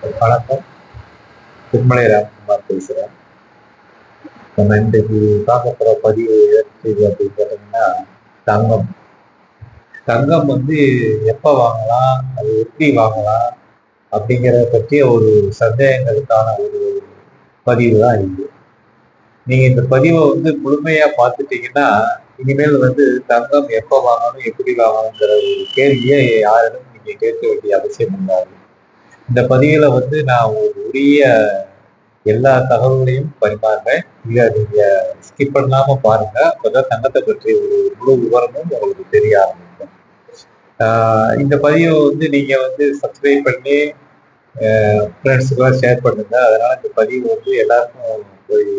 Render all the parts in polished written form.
வணக்கம். திருமலை ராம்குமார் பேசுறேன். நம்ம இன்றைக்கு பார்க்க போற பதிவு எதற்கு அப்படின்னு பார்த்தீங்கன்னா, தங்கம். தங்கம் எப்ப வாங்கலாம், அது எப்படி வாங்கலாம் அப்படிங்கிறத பற்றிய ஒரு சந்தேகங்களுக்கான ஒரு பதிவு தான் இது. நீங்க இந்த பதிவை முழுமையா பார்த்துட்டீங்கன்னா, இனிமேல் தங்கம் எப்ப வாங்கணும், எப்படி வாங்கணுங்கிற ஒரு கேள்வியை யாரிடம் நீங்க கேட்க வேண்டிய அவசியம் இல்லாது. இந்த பதிவுல நான் ஒரு உரிய எல்லா தகவல்களையும் பரிமாறுறேன். இதை நீங்க ஸ்கிப் பண்ணாம பாருங்க. அப்பதான் தங்கத்தை பற்றி ஒரு முழு விவரமும் உங்களுக்கு தெரிய ஆரம்பிக்கும். இந்த பதிவை நீங்க சப்ஸ்கிரைப் பண்ணி ஃப்ரெண்ட்ஸுக்கெல்லாம் ஷேர் பண்ணுங்க. அதனால இந்த பதிவு எல்லாருக்கும் போய்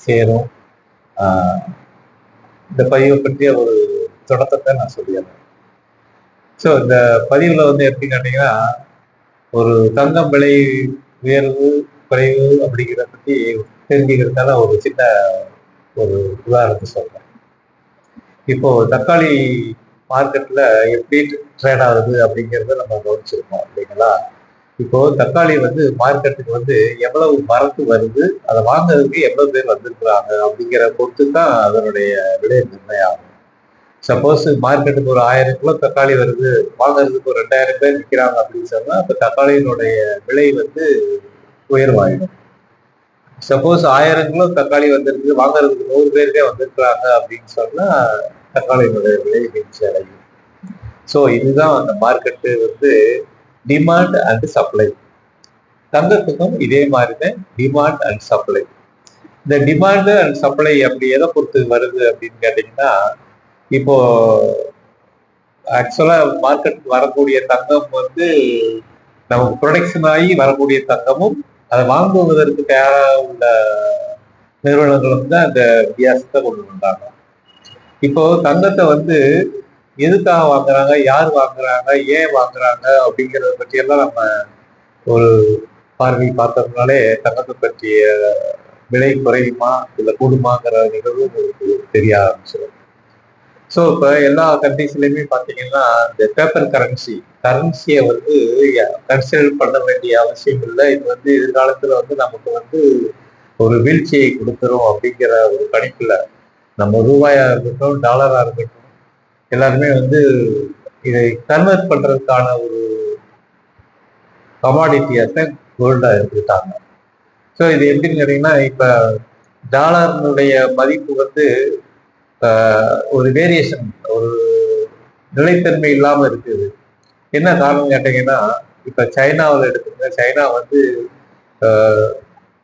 சேரும். இந்த பதிவை பற்றிய ஒரு தொடக்கத்தை நான் சொல்லிடுறேன். ஸோ இந்த பதிவுல எப்படி கேட்டீங்கன்னா, ஒரு தங்கம் விலை உயர்வு குறைவு அப்படிங்கிறத பற்றி தெரிஞ்சுக்கிறதுனால ஒரு சின்ன ஒரு உதாரணத்தை சொல்றேன். இப்போ தக்காளி மார்க்கெட்ல எப்படி ட்ரேட் ஆகுது அப்படிங்கிறத நம்ம கவனிச்சிருக்கோம் இல்லைங்களா? இப்போ தக்காளி மார்க்கெட்டுக்கு எவ்வளவு மரத்து வருது, அதை வாங்குறதுக்கு எவ்வளவு பேர் வந்திருக்கிறாங்க அப்படிங்கிற பொறுத்து தான் அதனுடைய விலை நிர்ணயம் ஆகும். சப்போஸ் மார்க்கெட்டுக்கு ஒரு 1000 கிலோ தக்காளி வருது, வாங்குறதுக்கு ஒரு 2000 பேர் விற்கிறாங்க அப்படின்னு சொன்னா அப்ப தக்காளியினுடைய விலை உயர்வாயிடும். சப்போஸ் 1000 கிலோ தக்காளி வந்திருக்கு, வாங்குறதுக்கு 100 பேருக்கே வந்திருக்கிறாங்க அப்படின்னு சொன்னா தக்காளியினுடைய விலை வீழ்ச்சி அடையும். ஸோ இதுதான் அந்த மார்க்கெட்டு டிமாண்ட் அண்ட் சப்ளை. தங்கத்துக்கும் இதே மாதிரிதான் டிமாண்ட் அண்ட் சப்ளை. இந்த டிமாண்ட் அண்ட் சப்ளை அப்படி எதை பொறுத்து வருது அப்படின்னு கேட்டீங்கன்னா, இப்போ ஆக்சுவலா மார்க்கெட் வரக்கூடிய தங்கம் நமக்கு ப்ரொடக்ஷன் ஆகி வரக்கூடிய தங்கமும் அதை வாங்குவதற்கு தயாராக உள்ள நிறுவனங்களும் தான் அந்த வித்தியாசத்தை கொண்டு வந்தாங்க. இப்போ தங்கத்தை எதுக்காக வாங்குறாங்க, யார் வாங்குறாங்க, ஏன் வாங்குறாங்க அப்படிங்கிறத பற்றி எல்லாம் நம்ம ஒரு பார்வை பார்த்தோம்னாலே தங்கத்தை பற்றிய விலை குறையுமா இல்லை கூடுமாங்கிற நிகழ்வு உங்களுக்கு தெரிய ஆரம்பிச்சிடும். ஸோ இப்போ எல்லா கண்ட்ரிஸ்லையுமே பார்த்தீங்கன்னா இந்த பேப்பர் கரன்சியை கன்சிடர் பண்ண வேண்டிய அவசியம் இல்லை. இது எதிர்காலத்தில் நமக்கு ஒரு வீழ்ச்சியை கொடுத்துரும் அப்படிங்கிற ஒரு கணிப்புல நம்ம ரூபாயா இருக்கட்டும், டாலரா இருக்கட்டும், எல்லாருமே இதை கன்வெர்ட் பண்றதுக்கான ஒரு கமாடிட்டியாஸை கோல்டா எடுத்துக்கிட்டாங்க. ஸோ இது எப்படின்னு கேட்டீங்கன்னா, இப்ப டாலர்னுடைய மதிப்பு ஒரு வேரியேஷன், ஒரு நிலைத்தன்மை இல்லாம இருக்குது. என்ன காரணம் கேட்டீங்கன்னா, இப்ப சைனாவில் எடுத்துங்க. சைனா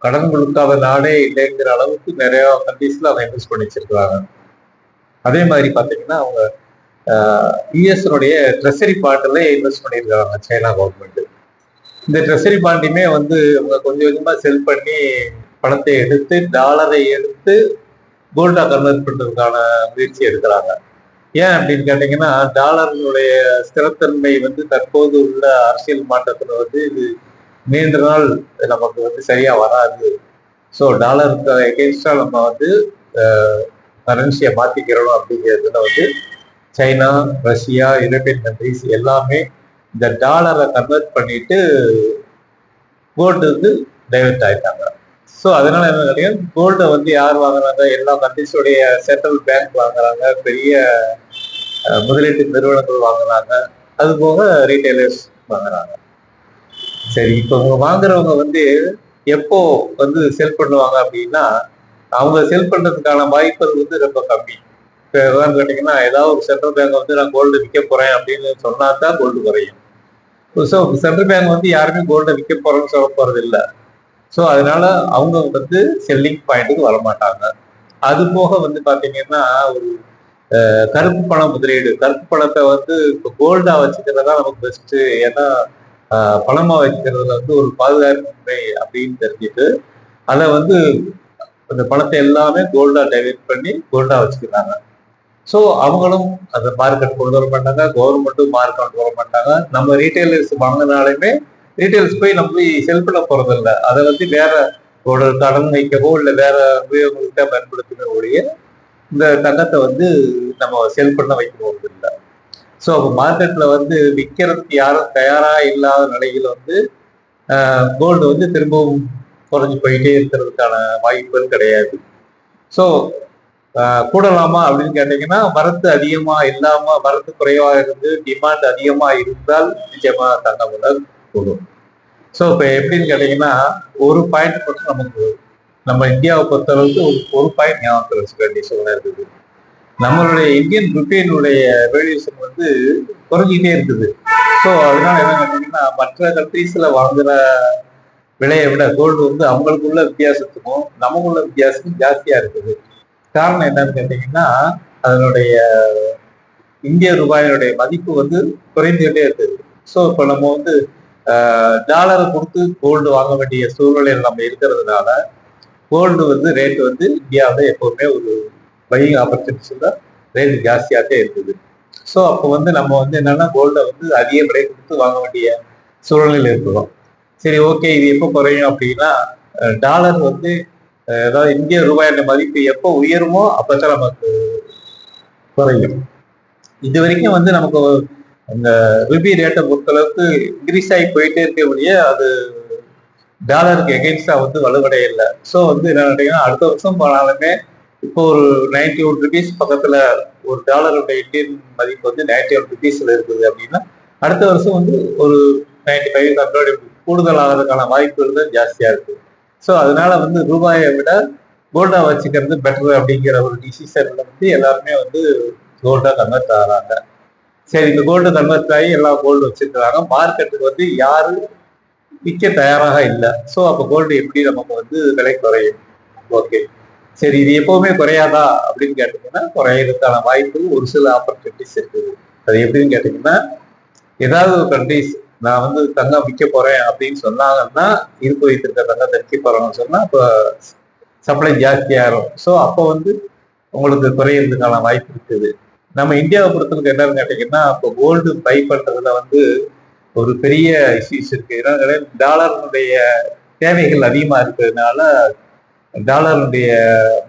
கடன் கொடுக்காத நாடே இல்லைங்கிற அளவுக்கு நிறைய கண்ட்ரீஸ்ல அவங்க இன்வெஸ்ட் பண்ணி வச்சிருக்கிறாங்க. அதே மாதிரி பாத்தீங்கன்னா அவங்க யுஎஸ்னுடைய ட்ரெஷரி பாண்டில் இன்வெஸ்ட் பண்ணியிருக்காங்க சைனா கவர்மெண்ட். இந்த ட்ரெஷரி பாண்டியுமே அவங்க கொஞ்சம் கொஞ்சமா செல் பண்ணி பணத்தை எடுத்து டாலரை எடுத்து கோல்டா கன்வெர்ட் பண்றதுக்கான முயற்சி எடுக்கிறாங்க. ஏன் அப்படின்னு கேட்டீங்கன்னா, டாலரினுடைய ஸ்திரத்தன்மை தற்போது உள்ள அரசியல் மாற்றத்துல இது நீண்ட நாள் நமக்கு சரியா வராது. ஸோ டாலருக்கு எகென்ஸ்டா நம்ம கரன்சியை மாத்திக்கிறோம் அப்படிங்கிறதுல சைனா, ரஷ்யா, யூரோப்பியன் கண்ட்ரிஸ் எல்லாமே இந்த டாலரை கன்வெர்ட் பண்ணிட்டு கோல்டு டைவெர்ட் ஆயிட்டாங்க. ஸோ அதனால என்ன கேட்டீங்கன்னா, கோல்டை யார் வாங்குறாங்க? எல்லா கண்ட்ரிஸோடைய சென்ட்ரல் பேங்க் வாங்குறாங்க, பெரிய முதலீட்டு நிறுவனங்கள் வாங்குறாங்க, அது போக ரீட்டைலர்ஸ் வாங்குறாங்க. சரி, இப்போ வாங்குறவங்க எப்போ செல் பண்ணுவாங்க அப்படின்னா, அவங்க செல் பண்றதுக்கான வாய்ப்புகள் ரொம்ப கம்மி. இப்போ எதாவது கேட்டீங்கன்னா, ஏதாவது ஒரு சென்ட்ரல் பேங்க் நான் கோல்டு விற்க போறேன் அப்படின்னு சொன்னா தான் கோல்டு குறையும். ஸோ சென்ட்ரல் பேங்க் யாருமே கோல்டை விற்க போறோம்னு சொல்ல போறது இல்லை. ஸோ அதனால அவங்க செல்லிங் பாயிண்ட்டுக்கு வரமாட்டாங்க. அது போக பாத்தீங்கன்னா, ஒரு கருப்பு பணம் முதலீடு, கருப்பு பணத்தை இப்போ கோல்டா வச்சுக்கிறதா நமக்கு பெஸ்ட். ஏன்னா பணமா வச்சுக்கிறதுல ஒரு பாதுகாப்பின்மை அப்படின்னு தெரிஞ்சுட்டு அதை அந்த பணத்தை எல்லாமே கோல்டா டைவெர்ட் பண்ணி கோல்டா வச்சுக்கிறாங்க. ஸோ அவங்களும் அந்த மார்க்கெட் கொண்டு வர மாட்டாங்க, கவர்மெண்ட்டும் மார்க்கெட் கொண்டு வர மாட்டாங்க. நம்ம ரீட்டைலர்ஸ் வாங்கினாலுமே ரீட்டைல்ஸ் போய் நம்ம போய் செல் பண்ண போறது இல்லை. அதை வேற ஒரு கடன் வைக்கவோ இல்லை வேற உபயோகங்களுக்காக பயன்படுத்தவே ஒழிய இந்த தங்கத்தை நம்ம செல் பண்ண வைக்க போறது இல்லை. ஸோ அப்போ மார்க்கெட்ல விற்கிறதுக்கு யாரும் தயாரா இல்லாத நிலையில் கோல்டு வந்து திரும்பவும் குறைஞ்சு போயிட்டே இருக்கிறதுக்கான வாய்ப்புகள் கிடையாது. ஸோ கூடலாமா அப்படின்னு கேட்டீங்கன்னா, வரத்து அதிகமா இல்லாம வரத்து குறைவா இருந்து டிமாண்ட் அதிகமா இருந்தால் நிச்சயமா தங்கம் விலை கூடும். ஸோ இப்போ எப்படின்னு கேட்டீங்கன்னா, ஒரு பாயிண்ட் மட்டும் நமக்கு நம்ம இந்தியாவை பொறுத்தளவுக்கு ஒரு பாயிண்ட் ஞாபகத்தில் வச்சுக்க வேண்டிய சூழ்நிலை இருக்குது. நம்மளுடைய இந்தியன் ருப்பியினுடைய வேல்யூஷன் வந்து குறைஞ்சிட்டே இருக்குது. ஸோ அதனால என்ன கேட்டீங்கன்னா, மற்ற கண்ட்ரீஸ்ல வாங்குற விலையை விட கோல்டு வந்து அவங்களுக்குள்ள வித்தியாசத்துக்கும் நமக்குள்ள வித்தியாசமும் ஜாஸ்தியா இருக்குது. காரணம் என்னன்னு கேட்டீங்கன்னா, அதனுடைய இந்திய ரூபாயினுடைய மதிப்பு வந்து குறைந்துகிட்டே இருக்குது. ஸோ இப்போ நம்ம வந்து டாலரை கொடுத்து கோல்டு வாங்க வேண்டிய சூழ்நிலையில் நம்ம இருக்கிறதுனால கோல்டு வந்து ரேட் வந்து இந்தியாவில் எப்பவுமே ஒரு பையிங் ஆப்பர்ச்சுனிட்டிஸ்ல ரேட் ஜாஸ்தியாகவே இருக்குது. ஸோ அப்போ வந்து நம்ம வந்து என்னன்னா கோல்டை வந்து அதிக விலை கொடுத்து வாங்க வேண்டிய சூழ்நிலையில் இருக்கிறோம். சரி, ஓகே, இது எப்போ குறையும் அப்படின்னா, டாலர் வந்து அதாவது இந்திய ரூபாயோட மதிப்பு எப்போ உயருமோ அப்பதான் நமக்கு குறையும். இது வரைக்கும் வந்து நமக்கு அந்த ருபி ரேட்டை பொறுத்தளவுக்கு இன்க்ரீஸ் ஆகி போயிட்டே இருக்கக்கூடிய அது டாலருக்கு எகெயின்ஸ்டா வந்து வலுவடைய இல்லை. ஸோ வந்து என்ன நினைக்கிறீங்கன்னா, அடுத்த வருஷம் போனாலுமே இப்போ ஒரு 91 ருபீஸ் பக்கத்துல ஒரு டாலருடைய இந்தியன் மதிப்பு வந்து 91 ருபீஸ்ல இருக்குது அப்படின்னா, அடுத்த வருஷம் வந்து ஒரு 95 100 கூடுதல் ஆகிறதுக்கான வாய்ப்புகள் தான் ஜாஸ்தியா இருக்கு. ஸோ அதனால வந்து ரூபாயை விட கோல்டா வச்சுக்கிறது பெட்டர் அப்படிங்கிற ஒரு டிசிஷன்ல வந்து எல்லாருமே வந்து கோல்டா கன்வெர்ட் ஆகிறாங்க. சரி, இந்த கோல்டு கன்வெர்ட் ஆகி எல்லா கோல்டு வச்சிருக்கிறாங்க. மார்க்கெட்டுக்கு வந்து யாரு விற்க தயாராக இல்லை. ஸோ அப்போ கோல்டு எப்படி நமக்கு வந்து விலை குறையும்? ஓகே, சரி, இது எப்பவுமே குறையாதா அப்படின்னு கேட்டீங்கன்னா, குறையறதுக்கான வாய்ப்பு ஒரு சில ஆப்பர்ச்சுனிட்டிஸ் இருக்குது. அது எப்படின்னு கேட்டீங்கன்னா, ஏதாவது ஒரு கண்ட்ரிஸ் நான் வந்து தங்கம் விற்க போறேன் அப்படின்னு சொன்னாங்கன்னா, இருப்பு வைத்திருக்க தங்கத்தை விற்க போறோம்னு சொன்னா இப்போ சப்ளை ஜாஸ்தியாகும். ஸோ அப்போ வந்து உங்களுக்கு குறையிறதுக்கான வாய்ப்பு இருக்குது. நம்ம இந்தியாவை பொறுத்தவரைக்கும் என்னன்னு கேட்டீங்கன்னா, இப்போ கோல்டு பை பண்றதுல வந்து ஒரு பெரிய இஷ்யூஸ் இருக்கு. ஏன்னா டாலருடைய தேவைகள் அதிகமா இருக்கிறதுனால டாலருடைய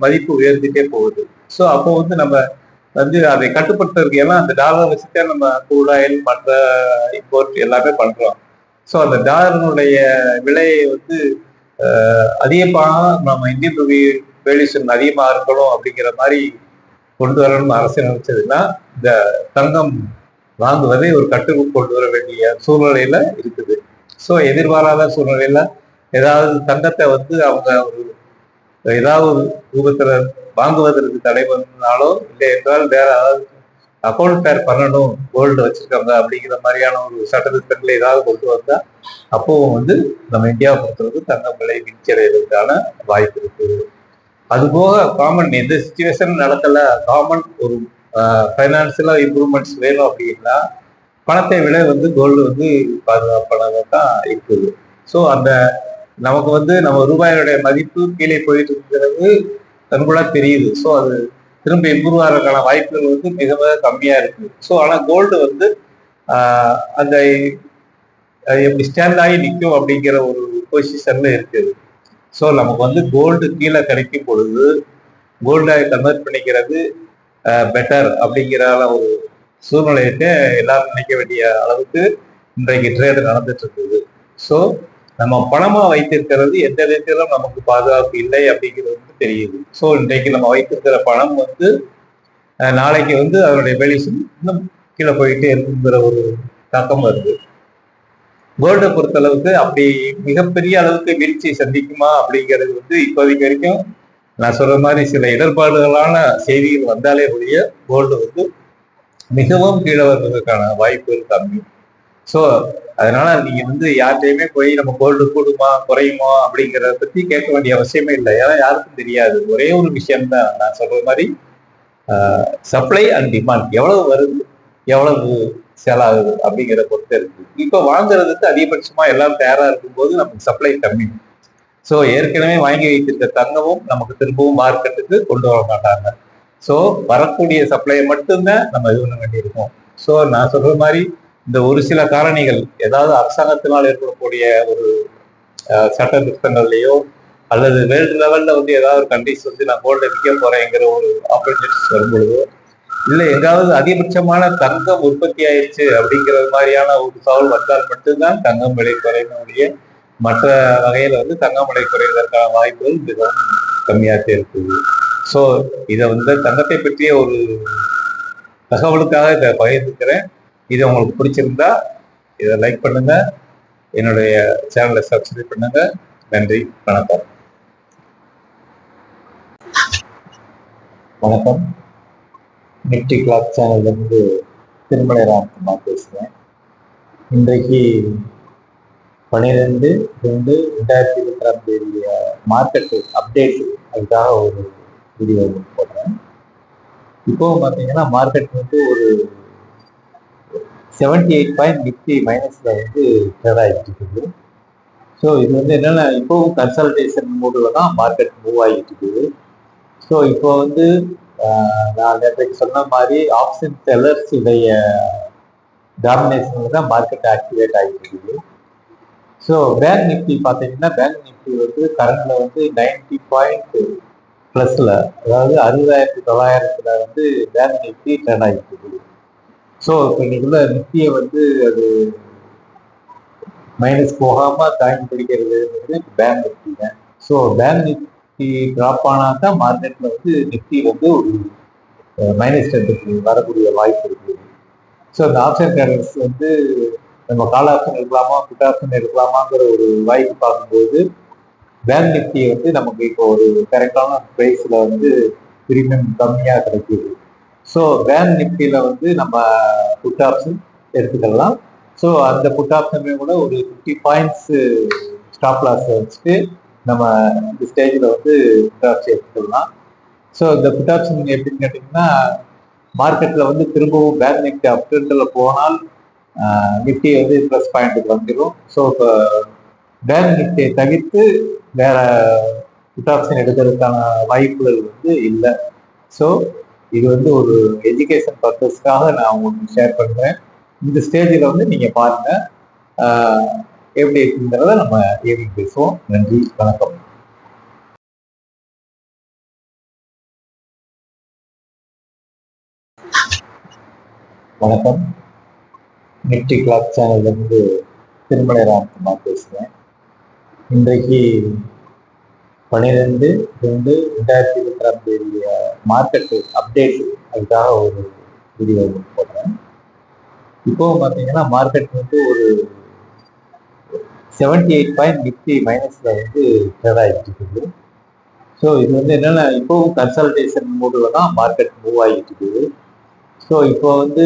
மதிப்பு உயர்ந்துட்டே போகுது. ஸோ அப்போ வந்து நம்ம வந்து அதை கட்டுப்படுத்துறதுக்கு ஏன்னா அந்த டாலர் வச்சுட்டே நம்ம crude oil மற்ற இம்போர்ட் எல்லாமே பண்றோம். ஸோ அந்த டாலருடைய விலையை வந்து அதிகமாக நம்ம இந்தியன் ரூபி வேல்யூஷன் அதிகமாக இருக்கணும் அப்படிங்கிற மாதிரி கொண்டு வரணும்னு அரசு நினைச்சதுன்னா, இந்த தங்கம் வாங்குவதை ஒரு கட்டுக்குள் கொண்டு வர வேண்டிய சூழ்நிலையில இருக்குது. ஸோ எதிர்பாராத சூழ்நிலையில ஏதாவது தங்கத்தை வந்து அவங்க ஒரு ஏதாவது ரூபத்துல வாங்குவதற்கு தடை பண்ணாலோ இல்லை என்றால் வேற ஏதாவது அக்கௌண்ட் பேர் பண்ணணும் கோல்டு வச்சிருக்காங்க அப்படிங்கிற மாதிரியான ஒரு சட்டத்திட்டங்களை ஏதாவது கொண்டு வந்தா அப்பவும் வந்து நம்ம இந்தியாவை பொறுத்தவரைக்கும் தங்கம் விலை வீழ்ச்சியடைவதற்கான வாய்ப்பு இருக்குது. அது போக காமன் எந்த சுச்சுவேஷன் நடக்கல, காமன் ஒரு ஃபைனான்சியலா இம்ப்ரூவ்மெண்ட்ஸ் வேணும் அப்படின்னா பணத்தை விட வந்து கோல்டு வந்து பாதுகாப்பானதாக தான் இருக்குது. ஸோ அந்த நமக்கு வந்து நம்ம ரூபாயோடைய மதிப்பு கீழே போயிட்டு இருக்கிறது கண்கூடா தெரியுது. ஸோ அது திரும்ப இம்ப்ரூவ் ஆகிறதுக்கான வாய்ப்புகள் வந்து மிக மிக கம்மியா இருக்கு. ஸோ ஆனா கோல்டு வந்து அந்த எப்படி ஸ்டாண்ட் ஆகி நிற்கும் அப்படிங்கிற ஒரு பொசிஷன்ல இருக்குது. ஸோ நமக்கு வந்து கோல்டு கீழே கிடைக்கும் பொழுது கோல்டை கன்வெர்ட் பண்ணிக்கிறது பெட்டர் அப்படிங்கிற ஒரு சூழ்நிலையிட்ட எல்லாரும் நினைக்க வேண்டிய அளவுக்கு இன்றைக்கு ட்ரேடு நடந்துட்டு இருக்குது. ஸோ நம்ம பணமா வைத்திருக்கிறது எந்த விதத்திலும் நமக்கு பாதுகாப்பு இல்லை அப்படிங்கிறது வந்து தெரியுது. ஸோ இன்றைக்கு நம்ம வைத்திருக்கிற பணம் வந்து நாளைக்கு வந்து அதனுடைய வேல்யூஷன் இன்னும் கீழே போயிட்டே இருக்குங்கிற ஒரு தாக்கம் வருது. கோல்டை பொறுத்த அளவுக்கு அப்படி மிகப்பெரிய அளவுக்கு வீழ்ச்சி சந்திக்குமா அப்படிங்கிறது வந்து இப்போதைக்கு வரைக்கும் நான் சொல்ற மாதிரி சில இடர்பாடுகளான செய்திகள் வந்தாலே ஒழிய கோல்டு வந்து மிகவும் கீழே வருவதற்கான வாய்ப்புகள் கம்மி. ஸோ அதனால நீங்க வந்து யார்கிட்டையுமே போய் நம்ம கோல்டு கூடுமா குறையுமா அப்படிங்கிறத பத்தி கேட்க வேண்டிய அவசியமே இல்லை. ஏன்னா யாருக்கும் தெரியாது. ஒரே ஒரு விஷயம்தான் நான் சொல்ற மாதிரி சப்ளை அண்ட் டிமாண்ட் எவ்வளவு வருது எவ்வளவு சேல் ஆகுது அப்படிங்கிற பொறுத்த இருக்கு. இப்போ வாங்குறதுக்கு அதிகபட்சமா எல்லாம் தயாரா இருக்கும்போது நமக்கு சப்ளை கம்மி. ஸோ ஏற்கனவே வாங்கி வைத்திருக்க தங்கமும் நமக்கு திரும்பவும் மார்க்கெட்டுக்கு கொண்டு வர மாட்டாங்க. ஸோ வரக்கூடிய சப்ளையை மட்டும்தான் நம்ம இது பண்ண வேண்டியிருக்கும். ஸோ நான் சொல்ற மாதிரி இந்த ஒரு சில காரணிகள் ஏதாவது அரசாங்கத்தினால் ஏற்படக்கூடிய ஒரு சட்ட திட்டங்கள்லையோ அல்லது வேர்ல்டு லெவல்ல வந்து ஏதாவது ஒரு கண்ட்ரிஸ் வந்து நான் கோல்டை விற்க போறேங்கிற ஒரு ஆப்பர்ச்சுனிட்டிஸ் வரும்பொழுதோ இல்லை எங்காவது அதிகபட்சமான தங்கம் உற்பத்தி ஆயிடுச்சு அப்படிங்கிற மாதிரியான ஒரு சவால் வந்தால் மட்டும்தான் தங்கம் விலை குறையினுடைய மற்ற வகையில வந்து தங்கமலை குறைவதற்கான வாய்ப்புகள் மிகவும் கம்மியாக இருக்குது. ஸோ இதை வந்து தங்கத்தை பற்றிய ஒரு தகவலுக்காக இதை பகிர்ந்துக்கிறேன். இது உங்களுக்கு பிடிச்சிருந்தா இதை லைக் பண்ணுங்க, என்னுடைய சேனலை சப்ஸ்கிரைப் பண்ணுங்க. நன்றி, வணக்கம். வணக்கம். நிப்டி கிளாக் சேனல்ல இருந்து திருமலை ராம்குமார் பேசுகிறேன். இன்றைக்கு 12/2/2022 மார்க்கெட் அப்டேட் அதுக்காக ஒரு வீடியோ போடுறேன். இப்போ பார்த்தீங்கன்னா மார்க்கெட் வந்து ஒரு 78 பாயிண்ட் நிப்டி மைனஸ்ல வந்து ட்ரேட் ஆகிட்டு இருக்குது. ஸோ இது வந்து என்னன்னா இப்போவும் கன்சல்டேஷன் மூடில் தான் மார்க்கெட் மூவ் ஆகிட்டு இருக்குது. ஸோ இப்போ வந்து நான் நேற்றைக்கு சொன்ன மாதிரி ஆப்ஷன் செல்லர்ஸ் உடைய டாமினேஷன் தான் மார்க்கெட் ஆக்டிவேட் ஆகிட்டு இருக்குது. ஸோ பேங்க் நிஃப்டி பார்த்தீங்கன்னா பேங்க் நிஃப்டி வந்து கரண்ட்ல வந்து 90 பாயிண்ட் ப்ளஸ்ல, அதாவது 60,900 வந்து பேங்க் நிஃப்டி ட்ரெண்ட் ஆகிட்டு இருக்குது. ஸோ இப்போ இன்னைக்குள்ள நிஃப்டியை வந்து அது மைனஸ் போகாம தாங்கி பிடிக்கிறது பேங்க் நிஃப்டி தான். ஸோ பேங்க் நிஃப்டி ட்ராப் ஆனாக்கா மார்க்கெட்ல வந்து நிஃப்டி வந்து ஒரு மைனஸ் ட்ரெண்டுக்கு வரக்கூடிய வாய்ப்பு இருக்குது. ஸோ இந்த ஆப்ஷன் ட்ரேடர்ஸ் வந்து நம்ம கால் ஆப்ஷன் எடுக்கலாமா புட் ஆப்ஷன் எடுக்கலாமாங்கிற ஒரு வாய்ப்பு பார்க்கும்போது பேங்க் நிஃப்டி வந்து நமக்கு இப்போ ஒரு கரெக்டான ப்ரைஸில் வந்து பிரீமியம் கம்மியாக கிடைக்கிது. ஸோ பேங்க் நிஃப்டியில் வந்து நம்ம புட் ஆப்ஷன் எடுத்துக்கலாம். ஸோ அந்த புட் ஆப்ஷனுமே கூட ஒரு 50 பாயிண்ட்ஸ் ஸ்டாப் லாஸ் வச்சுட்டு நம்ம இந்த ஸ்டேஜில் வந்து புட் ஆப்ஷன் எடுத்துக்கலாம். ஸோ இந்த புட் ஆப்ஷன் எப்படின்னு கேட்டிங்கன்னா மார்க்கெட்டில் வந்து திரும்பவும் பேங்க் நிஃப்டி அப் ட்ரெண்டில் போனால் நிஃப்டி வந்து ப்ளஸ் பாயிண்ட்டுக்கு வந்துடும். ஸோ இப்போ பேங்க் நிஃப்டியை தவிர்த்து வேற புட் ஆப்ஷன் எடுக்கிறதுக்கான வாய்ப்புகள் வந்து இல்லை. ஸோ இது வந்து ஒரு எஜுகேஷன் பர்பஸ்க்காக நான் உங்களுக்கு ஷேர் பண்ணுறேன். இந்த ஸ்டேஜில் வந்து நீங்கள் பாருங்க எப்படி இருக்குங்கிறத நம்ம ஈவினிங் பேசுவோம். நன்றி, வணக்கம். வணக்கம். நிப்டி கிளாக் சேனல்ல இருந்து திருமலை ராம்குமார் பேசுகிறேன். இன்றைக்கு 12/2/2022 மார்க்கெட் அப்டேட் அதுக்காக ஒரு வீடியோ போடுறேன். இப்போ பார்த்தீங்கன்னா மார்க்கெட் வந்து ஒரு 78 பாயிண்ட் நிப்டி மைனஸ்ல வந்து ட்ரேட் ஆகிட்டு இருக்குது. ஸோ இது வந்து என்னன்னா இப்போவும் கன்சல்டேஷன் மூடில் தான் மார்க்கெட் மூவ் ஆகிட்டு இருக்குது. ஸோ இப்போ வந்து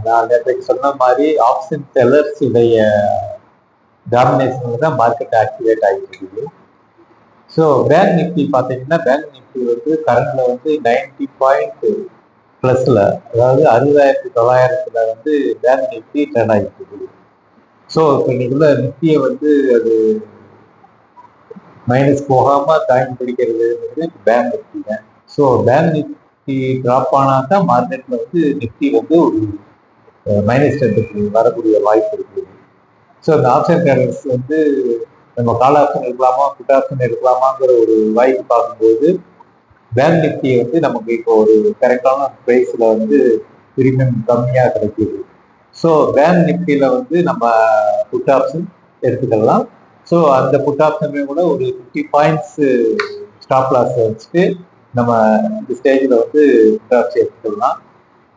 நான் நேற்றைக்கு சொன்ன மாதிரி ஆப்ஷன் செல்லர்ஸ் உடைய டாமினேஷன் தான் மார்க்கெட் ஆக்டிவேட் ஆகிட்டு இருக்குது. ஸோ பேங்க் நிஃப்டி பார்த்தீங்கன்னா பேங்க் நிஃப்டி வந்து கரண்ட்ல வந்து 90 பாயிண்ட் ப்ளஸ்ல, அதாவது 60,900 வந்து பேங்க் நிஃப்டி ட்ரெண்ட் ஆகிட்டு இருக்குது. ஸோ இப்போ இன்னைக்குள்ள நிஃப்டியை வந்து அது மைனஸ் போகாம தாங்கி பிடிக்கிறது பேங்க் நிஃப்டி தான். ஸோ பேங்க் நிஃப்டி ட்ராப் ஆனாக்கா மார்க்கெட்ல வந்து நிஃப்டி வந்து ஒரு மைனஸ் ட்ரெண்டுக்கு வரக்கூடிய வாய்ப்பு இருக்குது. ஸோ இந்த ஆப்ஷன் ட்ரேடர்ஸ் வந்து நம்ம கால் ஆப்ஷன் எடுக்கலாமா புட் ஆப்ஷன் எடுக்கலாமாங்கிற ஒரு வாய்ப்பு பார்க்கும்போது பேங்க் நிஃப்டி வந்து நமக்கு இப்போ ஒரு கரெக்டான ப்ரைஸில் வந்து பிரீமியம் கம்மியாக கிடைக்கிது. ஸோ பேங்க் நிஃப்டியில் வந்து நம்ம புட் ஆப்ஷன் எடுத்துக்கலாம். ஸோ அந்த புட் ஆப்ஷனுமே கூட ஒரு 50 பாயிண்ட்ஸ் ஸ்டாப் லாஸ் வச்சுட்டு நம்ம இந்த ஸ்டேஜில் வந்து புட் ஆப்ஷன் எடுத்துக்கலாம்.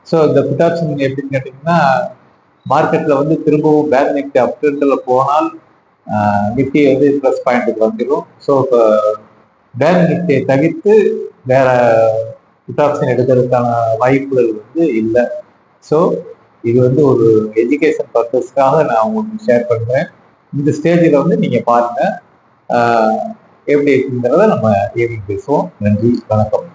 ஸோ இந்த புட் ஆப்ஷன் எப்படின்னு கேட்டிங்கன்னா மார்க்கெட்டில் வந்து திரும்பவும் பேங்க் நிஃப்டி அப் ட்ரெண்டில் போனால் நிஃப்டி வந்து ப்ளஸ் பாயிண்ட்டுக்கு வந்துடும். ஸோ இப்போ பேங்க் நிஃப்டியை தவிர்த்து வேற புட் ஆப்ஷன் எடுக்கிறதுக்கான வாய்ப்புகள் வந்து இல்லை. ஸோ இது வந்து ஒரு எஜுகேஷன் பர்பஸ்க்காக நான் உங்களுக்கு ஷேர் பண்ணுறேன். இந்த ஸ்டேஜில் வந்து நீங்கள் பாருங்க எப்படி இருக்குங்கிறத நம்ம ஈவினிங் பேசுவோம். நன்றி, வணக்கம்.